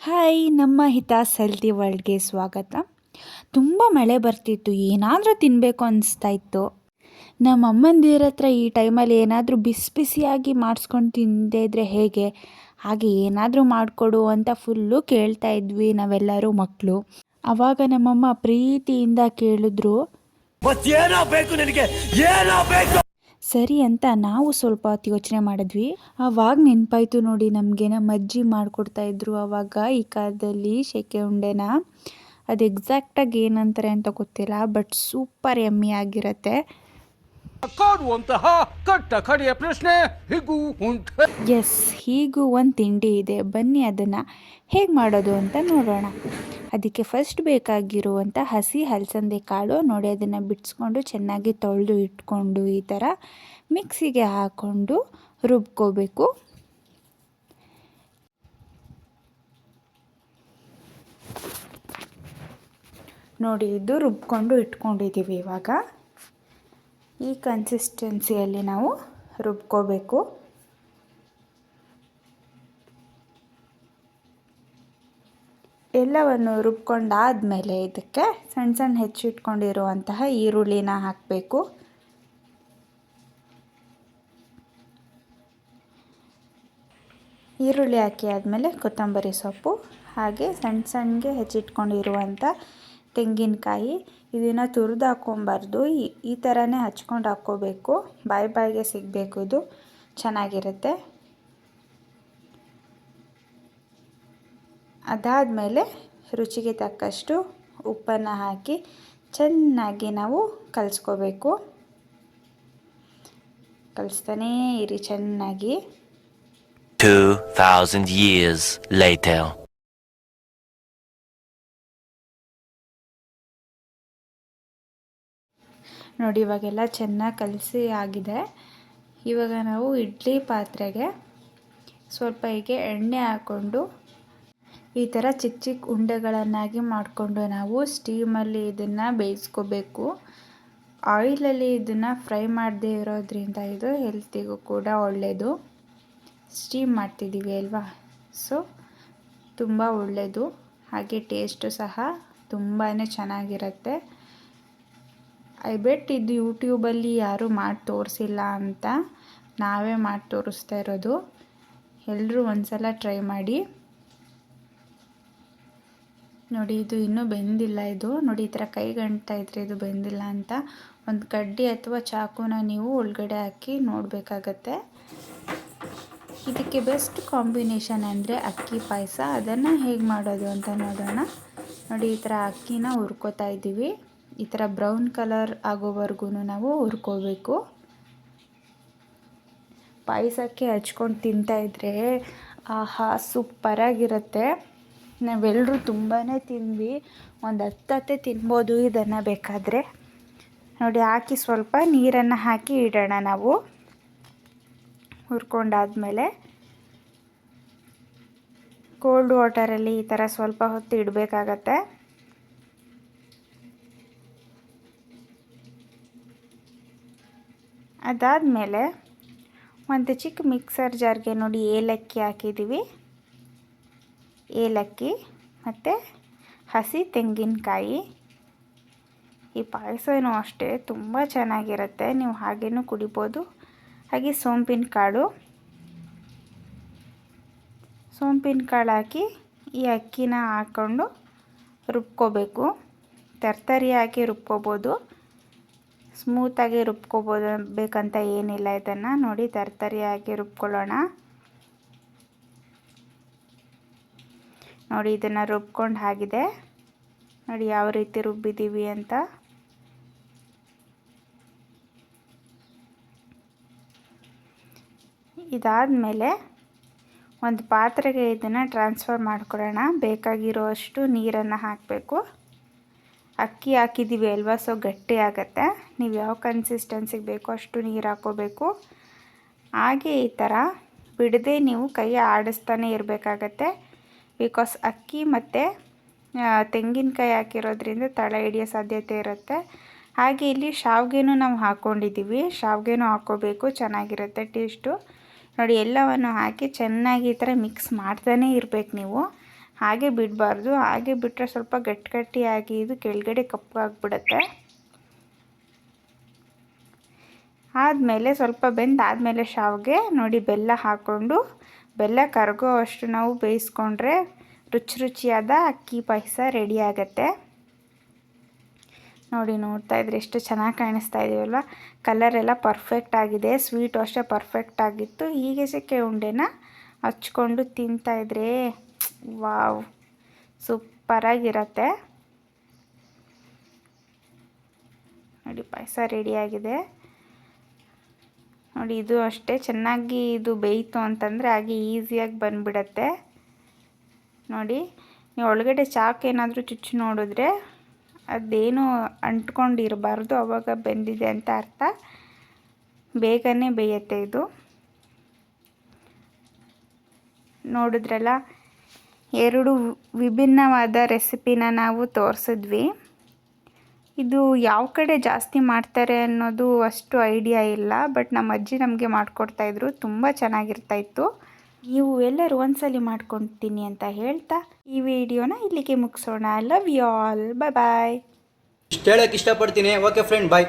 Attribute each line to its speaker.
Speaker 1: Hi, ನಮ್ಮ ಹಿತಾಸ್ healthy ವರ್ಲ್ಡ್ಗೆ ಸ್ವಾಗತ. ತುಂಬ ಮಳೆ ಬರ್ತಿತ್ತು, ಏನಾದರೂ ತಿನ್ನಬೇಕು ಅನಿಸ್ತಾ ಇತ್ತು. ನಮ್ಮ ಅಮ್ಮಂದಿರ ಹತ್ರ ಈ ಟೈಮಲ್ಲಿ ಏನಾದರೂ ಬಿಸಿ ಬಿಸಿಯಾಗಿ ಮಾಡಿಸ್ಕೊಂಡು ತಿಂದೇ ಇದ್ದರೆ ಹೇಗೆ, ಹಾಗೆ ಏನಾದರೂ ಮಾಡಿಕೊಡು ಅಂತ ಫುಲ್ಲು ಕೇಳ್ತಾ ಇದ್ವಿ ನಾವೆಲ್ಲರೂ ಮಕ್ಕಳು. ಆವಾಗ ನಮ್ಮಮ್ಮ ಪ್ರೀತಿಯಿಂದ ಕೇಳಿದ್ರು, ಸರಿ ಅಂತ ನಾವು ಸ್ವಲ್ಪ ಹೊತ್ತು ಯೋಚನೆ ಮಾಡಿದ್ವಿ. ಆವಾಗ ನೆನಪಾಯ್ತು ನೋಡಿ, ನಮಗೆ ನಮ್ಮ ಅಜ್ಜಿ ಮಾಡಿಕೊಡ್ತಾಯಿದ್ರು ಆವಾಗ ಈ ಕಾಲದಲ್ಲಿ ಸೆಕೆ ಉಂಡೆನ. ಅದು ಎಕ್ಸಾಕ್ಟಾಗಿ ಏನಂತಾರೆ ಅಂತ ಗೊತ್ತಿಲ್ಲ, ಬಟ್ ಸೂಪರ್ ಯಮ್ಮಿ ಆಗಿರುತ್ತೆ. ಎಸ್, ಹೀಗೂ ಒಂದು ತಿಂಡಿ ಇದೆ, ಬನ್ನಿ ಅದನ್ನು ಹೇಗೆ ಮಾಡೋದು ಅಂತ ನೋಡೋಣ. ಅದಕ್ಕೆ ಫಸ್ಟ್ ಬೇಕಾಗಿರುವಂಥ ಹಸಿ ಹಲಸಂದೆ ಕಾಳು ನೋಡಿ, ಅದನ್ನು ಬಿಡಿಸ್ಕೊಂಡು ಚೆನ್ನಾಗಿ ತೊಳೆದು ಇಟ್ಕೊಂಡು ಈ ಥರ ಮಿಕ್ಸಿಗೆ ಹಾಕ್ಕೊಂಡು ರುಬ್ಕೋಬೇಕು. ನೋಡಿ, ಇದು ರುಬ್ಕೊಂಡು ಇಟ್ಕೊಂಡಿದ್ದೀವಿ. ಇವಾಗ ಈ ಕನ್ಸಿಸ್ಟೆನ್ಸಿಯಲ್ಲಿ ನಾವು ರುಬ್ಕೋಬೇಕು. ಎಲ್ಲವನ್ನು ರುಬ್ಕೊಂಡಾದಮೇಲೆ ಇದಕ್ಕೆ ಸಣ್ಣ ಸಣ್ಣ ಹೆಚ್ಚಿಟ್ಕೊಂಡಿರುವಂತಹ ಈರುಳ್ಳಿನ ಹಾಕಬೇಕು. ಈರುಳ್ಳಿ ಹಾಕಿ ಆದಮೇಲೆ ಕೊತ್ತಂಬರಿ ಸೊಪ್ಪು, ಹಾಗೆ ಸಣ್ಣ ಸಣ್ಣಗೆ ಹೆಚ್ಚಿಟ್ಕೊಂಡಿರುವಂಥ ತೆಂಗಿನಕಾಯಿ. ಇದನ್ನು ತುರಿದು ಹಾಕ್ಕೊಬಾರ್ದು, ಈ ಥರನೇ ಹಚ್ಕೊಂಡು ಹಾಕ್ಕೋಬೇಕು. ಬಾಯಿಗೆ ಸಿಗಬೇಕು, ಇದು ಚೆನ್ನಾಗಿರುತ್ತೆ. ಅದಾದಮೇಲೆ ರುಚಿಗೆ ತಕ್ಕಷ್ಟು ಉಪ್ಪನ್ನು ಹಾಕಿ ಚೆನ್ನಾಗಿ ನಾವು ಕಲಿಸ್ಕೋಬೇಕು. ಕಲಿಸ್ತಾನೇ ಇರಿ ಚೆನ್ನಾಗಿ.
Speaker 2: 2000 years later.
Speaker 1: ನೋಡಿ, ಇವಾಗೆಲ್ಲ ಚೆನ್ನಾಗಿ ಕಲಸಿ ಆಗಿದೆ. ಇವಾಗ ನಾವು ಇಡ್ಲಿ ಪಾತ್ರೆಗೆ ಸ್ವಲ್ಪ ಹೀಗೆ ಎಣ್ಣೆ ಹಾಕ್ಕೊಂಡು ಈ ಥರ ಚಿಕ್ಕ ಚಿಕ್ಕ ಉಂಡೆಗಳನ್ನಾಗಿ ಮಾಡಿಕೊಂಡು ನಾವು ಸ್ಟೀಮಲ್ಲಿ ಇದನ್ನು ಬೇಯಿಸ್ಕೋಬೇಕು. ಆಯಿಲಲ್ಲಿ ಇದನ್ನು ಫ್ರೈ ಮಾಡದೇ ಇರೋದ್ರಿಂದ ಇದು ಹೆಲ್ತಿಗೂ ಕೂಡ ಒಳ್ಳೆಯದು. ಸ್ಟೀಮ್ ಮಾಡ್ತಿದ್ದೀವಿ ಅಲ್ವಾ, ಸೊ ತುಂಬ ಒಳ್ಳೆಯದು. ಹಾಗೆ ಟೇಸ್ಟು ಸಹ ತುಂಬಾ ಚೆನ್ನಾಗಿರುತ್ತೆ. ಐ ಬೆಟ್ ಇದು ಯೂಟ್ಯೂಬಲ್ಲಿ ಯಾರೂ ಮಾಡಿ ತೋರಿಸಿಲ್ಲ ಅಂತ, ನಾವೇ ಮಾಡಿ ತೋರಿಸ್ತಾ ಇರೋದು. ಎಲ್ಲರೂ ಒಂದ್ಸಲ ಟ್ರೈ ಮಾಡಿ ನೋಡಿ. ಇದು ಇನ್ನೂ ಬೆಂದಿಲ್ಲ. ಇದು ನೋಡಿ, ಈ ಥರ ಕೈಗಂಟ್ತಾ ಇದ್ರೆ ಇದು ಬೆಂದಿಲ್ಲ ಅಂತ. ಒಂದು ಕಡ್ಡಿ ಅಥವಾ ಚಾಕುನ ನೀವು ಒಳಗಡೆ ಹಾಕಿ ನೋಡಬೇಕಾಗತ್ತೆ. ಇದಕ್ಕೆ ಬೆಸ್ಟ್ ಕಾಂಬಿನೇಷನ್ ಅಂದರೆ ಅಕ್ಕಿ ಪಾಯಸ. ಅದನ್ನು ಹೇಗೆ ಮಾಡೋದು ಅಂತ ನೋಡೋಣ. ನೋಡಿ, ಈ ಥರ ಅಕ್ಕಿನ ಹುರ್ಕೋತಾ ಇದ್ದೀವಿ. ಈ ಥರ ಬ್ರೌನ್ ಕಲರ್ ಆಗೋವರೆಗೂ ನಾವು ಹುರ್ಕೋಬೇಕು. ಪಾಯಸಕ್ಕೆ ಹಚ್ಕೊಂಡು ತಿಂತಾಯಿದ್ರೆ ಆಹಾ ಸೂಪರಾಗಿರುತ್ತೆ. ನಾವೆಲ್ಲರೂ ತುಂಬಾ ತಿಂದ್ವಿ, ಒಂದು 10 ತಿನ್ಬೋದು ಇದನ್ನು ಬೇಕಾದರೆ. ನೋಡಿ, ಹಾಕಿ ಸ್ವಲ್ಪ ನೀರನ್ನು ಹಾಕಿ ಇಡೋಣ ನಾವು. ಹುರ್ಕೊಂಡಾದಮೇಲೆ ಕೋಲ್ಡ್ ವಾಟರಲ್ಲಿ ಈ ಥರ ಸ್ವಲ್ಪ ಹೊತ್ತು ಇಡಬೇಕಾಗತ್ತೆ. ಅದಾದಮೇಲೆ ಒಂದು ಚಿಕ್ಕ ಮಿಕ್ಸರ್ ಜಾರ್ಗೆ ನೋಡಿ ಏಲಕ್ಕಿ ಹಾಕಿದ್ದೀವಿ. ಏಲಕ್ಕಿ ಮತ್ತು ಹಸಿ ತೆಂಗಿನಕಾಯಿ. ಈ ಪಾಯಸನೂ ಅಷ್ಟೇ ತುಂಬ ಚೆನ್ನಾಗಿರುತ್ತೆ, ನೀವು ಹಾಗೇನೂ ಕುಡಿಬೋದು. ಹಾಗೆ ಸೋಂಪಿನ ಕಾಳು ಹಾಕಿ ಈ ಅಕ್ಕಿನ ಹಾಕ್ಕೊಂಡು ರುಬ್ಕೋಬೇಕು. ತರ್ತರಿ ಹಾಕಿ ರುಬ್ಕೋಬೋದು, ಸ್ಮೂತಾಗಿ ರುಬ್ಕೋಬೋದು ಬೇಕಂತ ಏನಿಲ್ಲ. ಇದನ್ನು ನೋಡಿ, ತರ್ತರಿ ಹಾಕಿ ರುಬ್ಕೊಳ್ಳೋಣ. ನೋಡಿ, ಇದನ್ನು ರುಬ್ಕೊಂಡು ಆಗಿದೆ. ನೋಡಿ ಯಾವ ರೀತಿ ರುಬ್ಬಿದ್ದೀವಿ ಅಂತ. ಇದಾದಮೇಲೆ ಒಂದು ಪಾತ್ರೆಗೆ ಇದನ್ನು ಟ್ರಾನ್ಸ್ಫರ್ ಮಾಡ್ಕೊಳ್ಳೋಣ. ಬೇಕಾಗಿರೋ ಅಷ್ಟು ನೀರನ್ನು ಹಾಕಬೇಕು. ಅಕ್ಕಿ ಹಾಕಿದ್ದೀವಿ ಅಲ್ವಾ, ಸೊ ಗಟ್ಟಿ ಆಗುತ್ತೆ. ನೀವು ಯಾವ ಕನ್ಸಿಸ್ಟೆನ್ಸಿಗೆ ಬೇಕೋ ಅಷ್ಟು ನೀರು ಹಾಕ್ಕೋಬೇಕು. ಹಾಗೆ ಈ ಥರ ಬಿಡದೆ ನೀವು ಕೈ ಆಡಿಸ್ತಾನೆ ಇರಬೇಕಾಗತ್ತೆ. ಬಿಕಾಸ್ ಅಕ್ಕಿ ಮತ್ತು ತೆಂಗಿನಕಾಯಿ ಹಾಕಿರೋದ್ರಿಂದ ತಳ ಹಿಡಿಯೋ ಸಾಧ್ಯತೆ ಇರುತ್ತೆ. ಹಾಗೆ ಇಲ್ಲಿ ಶಾವಿಗೆನೂ ನಾವು ಹಾಕ್ಕೊಂಡಿದ್ದೀವಿ, ಶಾವಿಗೆನೂ ಹಾಕ್ಕೋಬೇಕು, ಚೆನ್ನಾಗಿರುತ್ತೆ ಟೇಸ್ಟು. ನೋಡಿ, ಎಲ್ಲವನ್ನು ಹಾಕಿ ಚೆನ್ನಾಗಿ ಈ ಥರ ಮಿಕ್ಸ್ ಮಾಡ್ತಾನೇ ಇರಬೇಕು ನೀವು. ಹಾಗೆ ಬಿಡಬಾರ್ದು, ಹಾಗೆ ಬಿಟ್ಟರೆ ಸ್ವಲ್ಪ ಗಟ್ಟಿಯಾಗಿ ಇದು ಕೆಳಗಡೆ ಕಪ್ಪಾಗ್ಬಿಡುತ್ತೆ. ಆದಮೇಲೆ ಸ್ವಲ್ಪ ಬೆಂದಾದಮೇಲೆ ಶಾವಿಗೆ ನೋಡಿ ಬೆಲ್ಲ ಹಾಕ್ಕೊಂಡು, ಬೆಲ್ಲ ಕರಗೋ ಅಷ್ಟು ನಾವು ಬೇಯಿಸ್ಕೊಂಡ್ರೆ ರುಚಿಯಾದ ಅಕ್ಕಿ ಪಾಯಸ ರೆಡಿ ಆಗುತ್ತೆ. ನೋಡಿ ನೋಡ್ತಾ ಇದ್ರೆ ಎಷ್ಟು ಚೆನ್ನಾಗಿ ಕಾಣಿಸ್ತಾ ಇದೆಯಲ್ವ, ಕಲರ್ ಎಲ್ಲ ಪರ್ಫೆಕ್ಟ್ ಆಗಿದೆ, ಸ್ವೀಟು ಅಷ್ಟೇ ಪರ್ಫೆಕ್ಟ್ ಆಗಿತ್ತು. ಹೀಗೆ ಸೆಕೆ ಉಂಡೆನ ಹಚ್ಕೊಂಡು ತಿಂತಾಯಿದ್ರೆ ವಾವ್ ಸೂಪರಾಗಿರತ್ತೆ. ನೋಡಿ ಪಾಯಸ ರೆಡಿಯಾಗಿದೆ. ನೋಡಿ ಇದು ಅಷ್ಟೇ ಚೆನ್ನಾಗಿ ಇದು ಬೇಯಿತು ಅಂತಂದರೆ ಹಾಗೆ ಈಸಿಯಾಗಿ ಬಂದುಬಿಡತ್ತೆ. ನೋಡಿ ನೀವು ಒಳಗಡೆ ಚಾಕು ಏನಾದರೂ ಚುಚ್ಚು ನೋಡಿದ್ರೆ ಅದೇನು ಅಂಟ್ಕೊಂಡಿರಬಾರ್ದು, ಆವಾಗ ಬೆಂದಿದೆ ಅಂತ ಅರ್ಥ. ಬೇಗನೆ ಬೇಯುತ್ತೆ ಇದು. ನೋಡಿದ್ರಲ್ಲ, 2 ವಿಭಿನ್ನವಾದ ರೆಸಿಪಿನ ನಾವು ತೋರಿಸಿದ್ವಿ. ಇದು ಯಾವ ಕಡೆ ಜಾಸ್ತಿ ಮಾಡ್ತಾರೆ ಅನ್ನೋದು ಅಷ್ಟು ಐಡಿಯಾ ಇಲ್ಲ, ಬಟ್ ನಮ್ಮ ಅಜ್ಜಿ ನಮಗೆ ಮಾಡಿಕೊಡ್ತಾಯಿದ್ರು, ತುಂಬ ಚೆನ್ನಾಗಿರ್ತಾಯಿತ್ತು. ನೀವು ಎಲ್ಲರೂ ಒಂದ್ಸಲಿ ಮಾಡ್ಕೊತೀನಿ ಅಂತ ಹೇಳ್ತಾ ಈ ವಿಡಿಯೋನ ಇಲ್ಲಿಗೆ ಮುಗಿಸೋಣ. ಲವ್ ಯು ಆಲ್, ಬಾಯ್ ಬಾಯ್.
Speaker 3: ಇಷ್ಟು ಹೇಳಕ್ಕೆ ಇಷ್ಟಪಡ್ತೀನಿ. ಓಕೆ ಫ್ರೆಂಡ್, ಬಾಯ್.